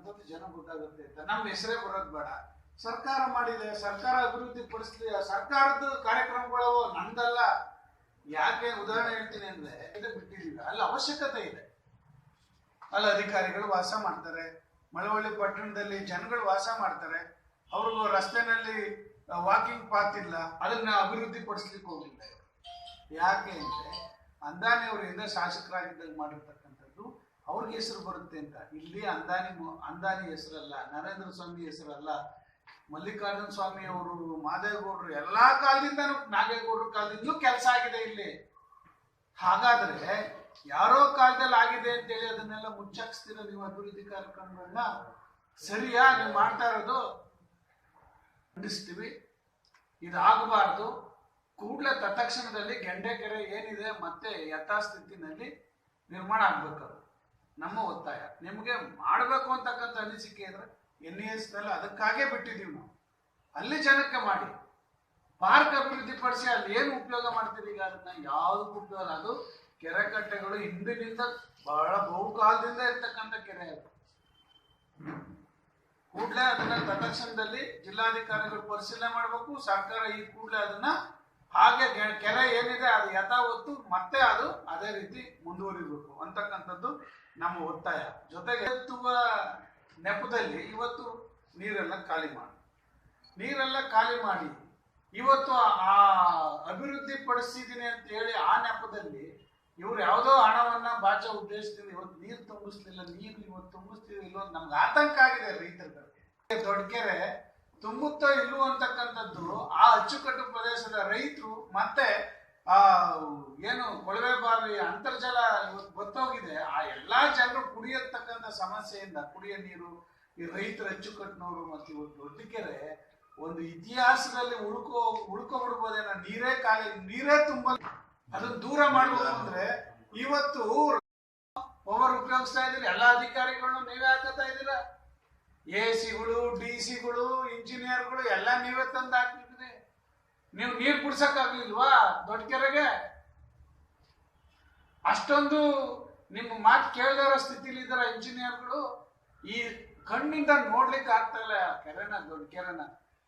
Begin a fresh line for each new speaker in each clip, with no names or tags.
ಅಂತಕ್ಕಂಥದ್ದು ಜನ ಗೊತ್ತಾಗುತ್ತೆ ಅಂತ. ನಮ್ಮ ಹೆಸರೇ ಬರೋದು ಬೇಡ, ಸರ್ಕಾರ ಮಾಡಿದೆ, ಸರ್ಕಾರ ಅಭಿವೃದ್ಧಿ ಪಡಿಸ್ಲಿ, ಸರ್ಕಾರದ ಕಾರ್ಯಕ್ರಮಗಳು ನಂದಲ್ಲ. ಯಾಕೆ ಉದಾಹರಣೆ ಹೇಳ್ತೀನಿ ಅಂದ್ರೆ, ಇದು ಬಿಟ್ಟಿದೀವಿ, ಅಲ್ಲಿ ಅವಶ್ಯಕತೆ ಇದೆ, ಅಲ್ಲಿ ಅಧಿಕಾರಿಗಳು ವಾಸ ಮಾಡ್ತಾರೆ, ಮಳವಳ್ಳಿ ಪಟ್ಟಣದಲ್ಲಿ ಜನಗಳು ವಾಸ ಮಾಡ್ತಾರೆ, ಅವ್ರಿಗೂ ರಸ್ತೆನಲ್ಲಿ ವಾಕಿಂಗ್ ಪಾತ್ ಇಲ್ಲ, ಅದನ್ನ ಅಭಿವೃದ್ಧಿ ಪಡಿಸ್ಲಿಕ್ಕೆ ಹೋಗಿಲ್ಲ. ಯಾಕೆ ಅಂದ್ರೆ ಅಂದಾನಿ ಅವರಿಂದ ಶಾಸಕರಾಗಿದ್ದಾಗ ಮಾಡಿರ್ತಕ್ಕಂಥದ್ದು ಅವ್ರಿಗೆ ಹೆಸರು ಬರುತ್ತೆ ಅಂತ. ಇಲ್ಲಿ ಅಂದಾನಿ ಹೆಸರಲ್ಲ, ನರೇಂದ್ರ ಸ್ವಾಮಿ ಹೆಸರಲ್ಲ, ಮಲ್ಲಿಕಾರ್ಜುನ ಸ್ವಾಮಿ ಅವರು, ಮಾದೇಗೌಡರು, ಎಲ್ಲಾ ಕಾಲದಿಂದ, ನಾಗೇಗೌಡರ ಕಾಲದಿಂದಲೂ ಕೆಲಸ ಆಗಿದೆ ಇಲ್ಲಿ. ಹಾಗಾದ್ರೆ ಯಾರೋ ಕಾಲದಲ್ಲಿ ಆಗಿದೆ ಅಂತೇಳಿ ಅದನ್ನೆಲ್ಲ ಮುಚ್ಚಾಕ್ಸ್ತೀರ ನೀವು ಅಭಿವೃದ್ಧಿ ಕಾರ್ಯಕ್ರಮಗಳನ್ನ? ಸರಿಯಾ ನೀವು ಮಾಡ್ತಾ ಇರೋದು? ಖಂಡಿಸ್ತೀವಿ, ಇದಾಗಬಾರ್ದು. ಕೂಡಲೇ ತತ್ಕ್ಷಣದಲ್ಲಿ ಗೆಂಡೆಕೆರೆ ಏನಿದೆ ಮತ್ತೆ ಯಥಾಸ್ಥಿತಿನಲ್ಲಿ ನಿರ್ಮಾಣ ಆಗ್ಬೇಕು, ನಮ್ಮ ಒತ್ತಾಯ. ನಿಮಗೆ ಮಾಡಬೇಕು ಅಂತಕ್ಕಂಥ ಅನಿಸಿಕೆ ಇದ್ರೆ NES ನಲ್ಲಿ ಅದಕ್ಕಾಗೇ ಬಿಟ್ಟಿದ್ದೀವಿ ನಾವು. ಅಲ್ಲಿ ಜನಕ್ಕೆ ಮಾಡಿ, ಪಾರ್ಕ್ ಅಭಿವೃದ್ಧಿ ಪಡಿಸಿ, ಅಲ್ಲಿ ಏನು ಉಪಯೋಗ ಮಾಡ್ತೀರಿ ಈಗ? ಅದನ್ನ ಯಾವ್ದಕ್ಕೂ ಉಪಯೋಗ? ಅದು ಕೆರೆ ಕಟ್ಟೆಗಳು ಹಿಂದಿನಿಂದ ಬಹಳ ಬಹುಕಾಲದಿಂದ ಇರ್ತಕ್ಕಂಥ ಕೆರೆ. ಅದು ಕೂಡಲೇ ಅದನ್ನ ತತ್ಕ್ಷಣದಲ್ಲಿ ಜಿಲ್ಲಾಧಿಕಾರಿಗಳು ಪರಿಶೀಲನೆ ಮಾಡಬೇಕು. ಸರ್ಕಾರ ಈ ಕೂಡಲೇ ಅದನ್ನ ಹಾಗೆ ಕೆರೆ ಏನಿದೆ ಅದು ಯಥಾವತ್ತು ಮತ್ತೆ ಅದು ಅದೇ ರೀತಿ ಮುಂದುವರಿಬೇಕು ಅಂತಕ್ಕಂಥದ್ದು ನಮ್ಮ ಒತ್ತಾಯ. ಜೊತೆಗೆ ಎತ್ತುವ ನೆಪದಲ್ಲಿ ಇವತ್ತು ನೀರೆಲ್ಲ ಖಾಲಿ ಮಾಡಿ ಇವತ್ತು ಆ ಅಭಿವೃದ್ಧಿ ಪಡಿಸಿದ್ದೀನಿ ಅಂತ ಹೇಳಿ ಆ ನೆಪದಲ್ಲಿ ಇವ್ರು ಯಾವುದೋ ಹಣವನ್ನ ಬಾಚೋ ಉದ್ದೇಶದಿಂದ ಇವತ್ತು ನೀರು ತುಂಬಿಸ್ಲಿಲ್ಲ. ನೀರು ಇವತ್ತು ತುಂಬಿಸ್ತೀವಿ ಇಲ್ಲೋ ನಮ್ಗೆ ಆತಂಕ ಆಗಿದೆ ರೈತರಿಗೆ. ದೊಡ್ಡ ಕೆರೆ ತುಂಬುತ್ತೋ ಇಲ್ವೋ ಅಂತಕ್ಕಂಥದ್ದು ಆ ಅಚ್ಚುಕಟ್ಟು ಪ್ರದೇಶದ ರೈತರು ಮತ್ತೆ ಏನು ಕೊಳವೆ ಬಾವಿ ಅಂತರ್ಜಲ ಇವತ್ತು ಗೊತ್ತೋಗಿದೆ. ಆ ಎಲ್ಲಾ ಜನರು ಕುಡಿಯತಕ್ಕಂಥ ಸಮಸ್ಯೆಯಿಂದ ಕುಡಿಯ ನೀರು, ಈ ರೈತರ ಅಚ್ಚುಕಟ್ಟಿನವರು ಮತ್ತೆ ಇವತ್ತು ದೊಡ್ಡ ಕೆರೆ ಒಂದು ಇತಿಹಾಸದಲ್ಲಿ ಉಳ್ಕೊ ಬಿಡ್ಬೋದೇನೋ. ನೀರೇ ತುಂಬಲ್ಲ, ಅದನ್ನ ದೂರ ಮಾಡ್ಬೇಕು ಅಂದ್ರೆ ಇವತ್ತು ಪವರ್ ಉಪಯೋಗಿಸ್ತಾ ಇದ್ದೀರಿ, ಎಲ್ಲಾ ಅಧಿಕಾರಿಗಳನ್ನು ನೀವೇ ಹಾಕತಾ ಇದ್ದೀರಾ. AC ಗಳು, DC ಗಳು, ಇಂಜಿನಿಯರ್ಗಳು ಎಲ್ಲ ನೀವೇ ತಂದು ಹಾಕ್ತಿದ್ರಿ. ನೀವು ನೀರು ಕುಡ್ಸಕ್ಕಾಗ್ಲಿಲ್ವಾ ದೊಡ್ಡ ಕೆರೆಗೆ? ಅಷ್ಟೊಂದು ನಿಮ್ಮ ಮಾತು ಕೇಳದೇ ಇರೋ ಸ್ಥಿತಿಲಿ ಇದ್ದಾರ ಇಂಜಿನಿಯರ್ಗಳು. ಈ ಕಣ್ಣಿಂದ ನೋಡ್ಲಿಕ್ಕೆ ಆಗ್ತಾ ಇಲ್ಲ ಕೆರೆನ, ದೊಡ್ಡ ಕೆರೆನ.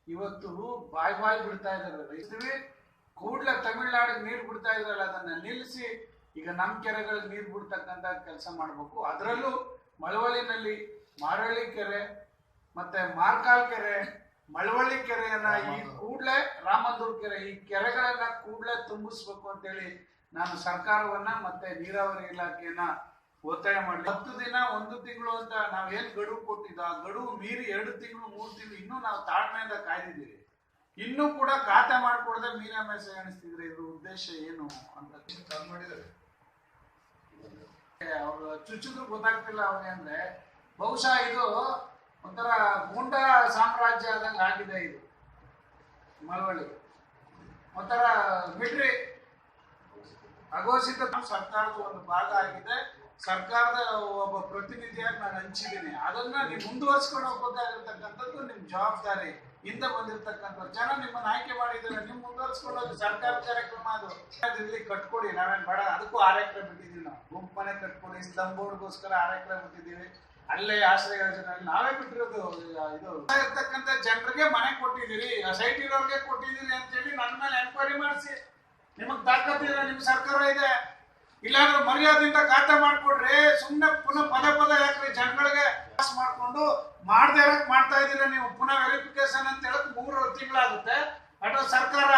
ಇವತ್ತು ಬಾಯ್ ಬಿಡ್ತಾ ಇದಾರೆ ರೈತರು. ಕೂಡ್ಲೆ ತಮಿಳ್ನಾಡಿಗೆ ನೀರು ಬಿಡ್ತಾ ಇದ್ರಲ್ಲ, ಅದನ್ನ ನಿಲ್ಲಿಸಿ ಈಗ ನಮ್ಮ ಕೆರೆಗಳಿಗೆ ನೀರು ಬಿಡ್ತಕ್ಕಂಥ ಕೆಲಸ ಮಾಡ್ಬೇಕು. ಅದರಲ್ಲೂ ಮಳವಳ್ಳಿನಲ್ಲಿ ಮಾರಳ್ಳಿ ಕೆರೆ ಮತ್ತೆ ಮಾರ್ಕಾಲ್ ಕೆರೆ, ಮಳವಳ್ಳಿ ಕೆರೆಯನ್ನ ಈ ಕೂಡ್ಲೆ, ರಾಮಂದೂರ್ ಕೆರೆ, ಈ ಕೆರೆಗಳನ್ನ ಕೂಡ್ಲೆ ತುಂಬಿಸ್ಬೇಕು ಅಂತೇಳಿ ನಾನು ಸರ್ಕಾರವನ್ನ ಮತ್ತೆ ನೀರಾವರಿ ಇಲಾಖೆಯನ್ನ ಒತ್ತಾಯ ಮಾಡಿ 10 ದಿನ 1 ತಿಂಗಳು ಅಂತ ನಾವೇನ್ ಗಡುವು ಕೊಟ್ಟಿದ್ದ ಆ ಗಡುವು ಮೀರಿ 2 ತಿಂಗಳು 3 ತಿಂಗಳು ಇನ್ನೂ ನಾವು ತಾಳ್ಮೆಯಿಂದ ಕಾಯ್ದಿದ್ದೀವಿ. ಇನ್ನೂ ಕೂಡ ಖಾತೆ ಮಾಡ್ಕೊಡದೆ ಮೀನಾಮೇಷ ಎಣಿಸ್ತಿದ್ರೆ ಇದ್ರ ಉದ್ದೇಶ ಏನು ಅಂತ ಮಾಡಿದ್ದಾರೆ. ಅವ್ರು ಚುಚ್ಚಿದ್ರು ಗೊತ್ತಾಗ್ತಿಲ್ಲ ಅವ್ರಿಗೆ. ಅಂದ್ರೆ ಬಹುಶಃ ಇದು ಒಂಥರ ಗೂಂಡ ಸಾಮ್ರಾಜ್ಯ ಆದಂಗೆ ಆಗಿದೆ. ಇದು ಮಳವಳ್ಳಿ ಒಂಥರ ಮಿಲಿಟರಿ ಅಘೋಷಿತ ಸರ್ಕಾರದ ಒಂದು ಭಾಗ ಆಗಿದೆ. ಸರ್ಕಾರದ ಒಬ್ಬ ಪ್ರತಿನಿಧಿಯಾಗಿ ನಾನು ಹಂಚಿದ್ದೀನಿ. ಅದನ್ನ ನೀವು ಮುಂದುವರ್ಸ್ಕೊಂಡು ಹೋಗ್ಬೇಕಾಗಿರ್ತಕ್ಕಂಥದ್ದು ನಿಮ್ ಜವಾಬ್ದಾರಿ. ಹಿಂದೆ ಬಂದಿರ್ತಕ್ಕಂಥ ಜನ ನಿಮ್ಮನ್ನ ಆಯ್ಕೆ ಮಾಡಿದ್ದಾರೆ, ನೀವು ಮುಂದುವರ್ಸ್ಕೊಂಡು ಹೋಗಿ. ಸರ್ಕಾರ ಕಾರ್ಯಕ್ರಮ ಅದು ಇಲ್ಲಿ ಕಟ್ಕೊಡಿ, ನಾವೇನ್ ಬೇಡ. ಅದಕ್ಕೂ 6 ಎಕರೆ ಬಿಟ್ಟಿದ್ದೀವಿ ನಾವು. ಗುಂಪು ಮನೆ ಕಟ್ಕೊಡಿ, ಸ್ಲಮ್ ಬೋರ್ಡ್ಗೋಸ್ಕರ 6 ಎಕರೆ ಬಿಟ್ಟಿದ್ದೀವಿ. ಅಲ್ಲೇ ಆಶ್ರಯ ಯೋಜನೆಯಲ್ಲಿ ನಾವೇ ಬಿಟ್ಟಿರೋದು. ಇದು ಇರ್ತಕ್ಕಂಥ ಜನರಿಗೆ ಮನೆ ಕೊಟ್ಟಿದ್ದೀರಿ, ಸೈಟ್ ಇರೋರಿಗೆ ಕೊಟ್ಟಿದ್ದೀರಿ ಅಂತೇಳಿ ನನ್ನ ಮೇಲೆ ಎನ್ಕ್ವೈರಿ ಮಾಡಿಸಿ. ನಿಮಗ್ ತಾಕತ್ತಿದ್ರೆ ನಿಮ್ ಸರ್ಕಾರ ಇದೆ, ಇಲ್ಲಾಂದ್ರೆ ಮರ್ಯಾದೆಯಿಂದ ಖಾತೆ ಮಾಡ್ಕೊಡ್ರಿ. ಸುಮ್ಮನೆ ಪುನಃ ಪದೇ ಯಾಕ್ರಿ ಜನಗಳಿಗೆ ಪಾಸ್ ಮಾಡ್ಕೊಂಡು ಮಾಡದೇ ಇರಕ್ ಮಾಡ್ತಾ ಇದೀರ ನೀವು. ಪುನಃ ವೆರಿಫಿಕೇಶನ್ ಅಂತ ಹೇಳಕ್ 3 ತಿಂಗಳಾಗುತ್ತೆ. ಅಥವಾ ಸರ್ಕಾರ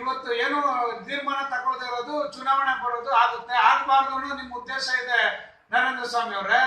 ಇವತ್ತು ಏನು ತೀರ್ಮಾನ ತಗೊಳ್ದೇ ಇರೋದು, ಚುನಾವಣೆ ಬರೋದು ಆಗುತ್ತೆ. ಆಗ್ಬಾರ್ದು ಅನ್ನೋ ನಿಮ್ ಉದ್ದೇಶ ಇದೆ ನರೇಂದ್ರ ಸ್ವಾಮಿ ಅವರೇ.